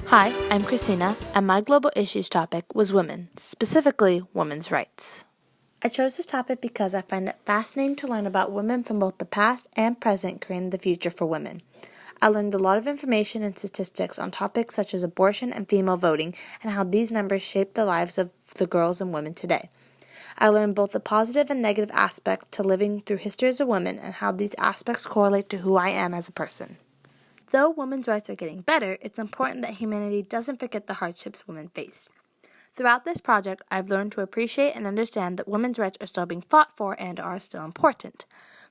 Hi, I'm Christina, and my global issues topic was women, specifically women's rights. I chose this topic because I find it fascinating to learn about women from both the past and present creating the future for women. I learned a lot of information and statistics on topics such as abortion and female voting and how these numbers shape the lives of the girls and women today. I learned both the positive and negative aspects to living through history as a woman and how these aspects correlate to who I am as a person. Though women's rights are getting better, it's important that humanity doesn't forget the hardships women face. Throughout this project, I've learned to appreciate and understand that women's rights are still being fought for and are still important.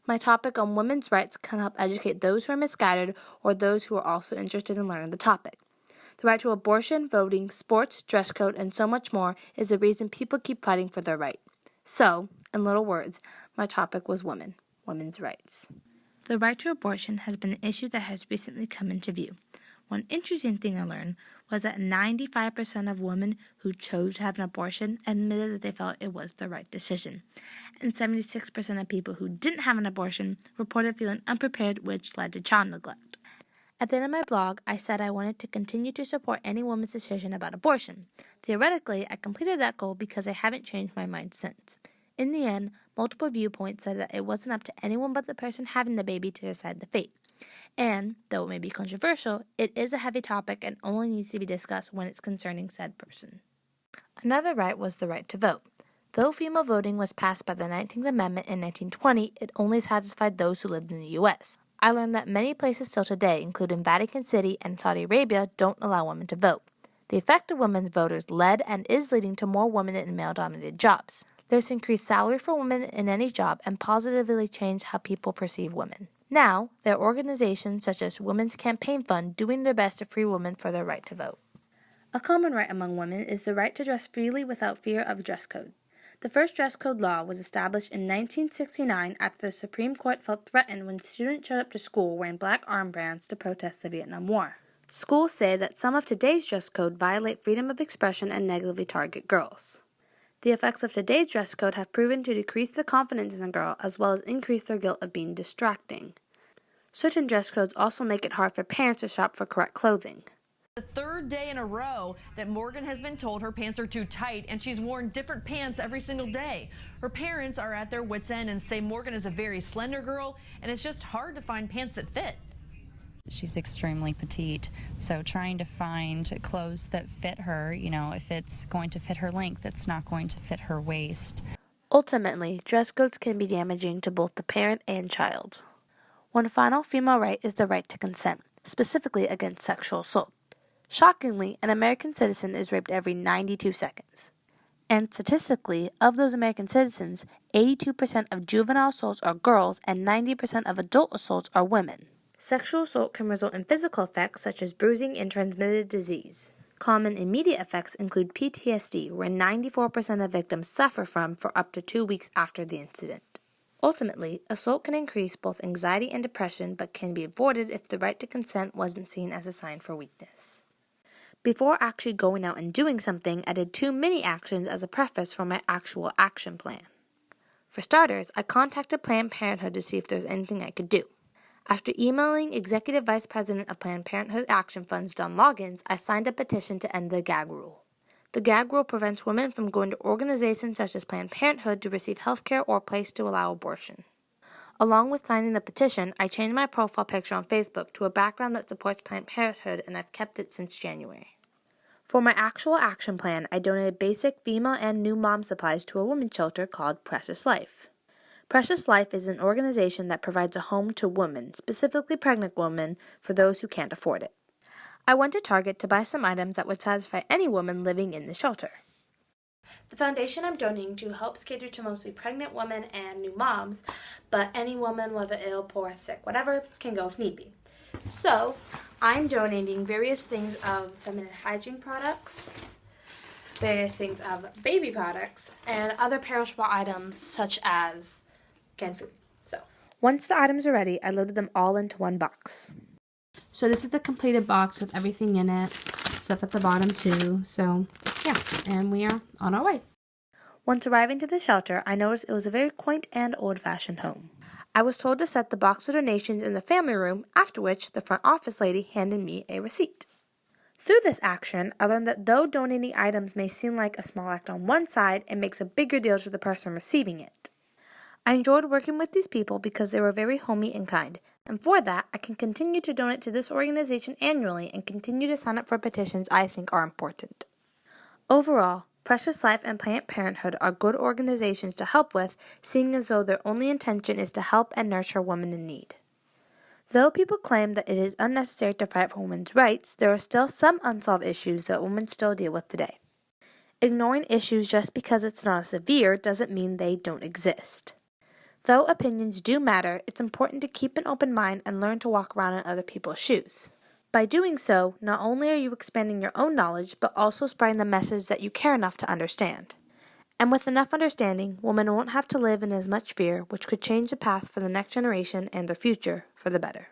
My topic on women's rights can help educate those who are misguided or those who are also interested in learning the topic. The right to abortion, voting, sports, dress code, and so much more is the reason people keep fighting for their right. So, in little words, my topic was women's rights. The right to abortion has been an issue that has recently come into view. One interesting thing I learned was that 95% of women who chose to have an abortion admitted that they felt it was the right decision, and 76% of people who didn't have an abortion reported feeling unprepared, which led to child neglect. At the end of my blog, I said I wanted to continue to support any woman's decision about abortion. Theoretically, I completed that goal because I haven't changed my mind since. In the end, multiple viewpoints said that it wasn't up to anyone but the person having the baby to decide the fate. And, though it may be controversial, it is a heavy topic and only needs to be discussed when it's concerning said person. Another right was the right to vote. Though female voting was passed by the 19th Amendment in 1920, it only satisfied those who lived in the U.S. I learned that many places still today, including Vatican City and Saudi Arabia, don't allow women to vote. The effect of women's voters led and is leading to more women in male-dominated jobs. There's increased salary for women in any job and positively changed how people perceive women. Now, there are organizations such as Women's Campaign Fund doing their best to free women for their right to vote. A common right among women is the right to dress freely without fear of dress code. The first dress code law was established in 1969 after the Supreme Court felt threatened when students showed up to school wearing black armbands to protest the Vietnam War. Schools say that some of today's dress code violate freedom of expression and negatively target girls. The effects of today's dress code have proven to decrease the confidence in a girl as well as increase their guilt of being distracting. Certain dress codes also make it hard for parents to shop for correct clothing. The third day in a row that Morgan has been told her pants are too tight and she's worn different pants every single day. Her parents are at their wits' end and say Morgan is a very slender girl and it's just hard to find pants that fit. She's extremely petite, so trying to find clothes that fit her, if it's going to fit her length, it's not going to fit her waist. Ultimately, dress codes can be damaging to both the parent and child. One final female right is the right to consent, specifically against sexual assault. Shockingly, an American citizen is raped every 92 seconds. And statistically, of those American citizens, 82% of juvenile assaults are girls and 90% of adult assaults are women. Sexual assault can result in physical effects such as bruising and transmitted disease. Common immediate effects include PTSD, where 94% of victims suffer from for up to 2 weeks after the incident. Ultimately, assault can increase both anxiety and depression, but can be avoided if the right to consent wasn't seen as a sign for weakness. Before actually going out and doing something, I did 2 mini actions as a preface for my actual action plan. For starters, I contacted Planned Parenthood to see if there's anything I could do. After emailing Executive Vice President of Planned Parenthood Action Funds, Don Loggins, I signed a petition to end the gag rule. The gag rule prevents women from going to organizations such as Planned Parenthood to receive health care or a place to allow abortion. Along with signing the petition, I changed my profile picture on Facebook to a background that supports Planned Parenthood, and I've kept it since January. For my actual action plan, I donated basic female and new mom supplies to a women's shelter called Precious Life. Precious Life is an organization that provides a home to women, specifically pregnant women, for those who can't afford it. I went to Target to buy some items that would satisfy any woman living in the shelter. The foundation I'm donating to helps cater to mostly pregnant women and new moms, but any woman, whether ill, poor, sick, whatever, can go if need be. So, I'm donating various things of feminine hygiene products, various things of baby products, and other perishable items such as canned food. So, once the items are ready, I loaded them all into one box. So this is the completed box with everything in it, stuff at the bottom too. So, yeah, and we are on our way. Once arriving to the shelter, I noticed it was a very quaint and old-fashioned home. I was told to set the box of donations in the family room, after which the front office lady handed me a receipt. Through this action, I learned that though donating items may seem like a small act on one side, it makes a bigger deal to the person receiving it. I enjoyed working with these people because they were very homey and kind, and for that, I can continue to donate to this organization annually and continue to sign up for petitions I think are important. Overall, Precious Life and Planned Parenthood are good organizations to help with, seeing as though their only intention is to help and nurture women in need. Though people claim that it is unnecessary to fight for women's rights, there are still some unsolved issues that women still deal with today. Ignoring issues just because it's not as severe doesn't mean they don't exist. Though opinions do matter, it's important to keep an open mind and learn to walk around in other people's shoes. By doing so, not only are you expanding your own knowledge, but also spreading the message that you care enough to understand. And with enough understanding, women won't have to live in as much fear, which could change the path for the next generation and their future for the better.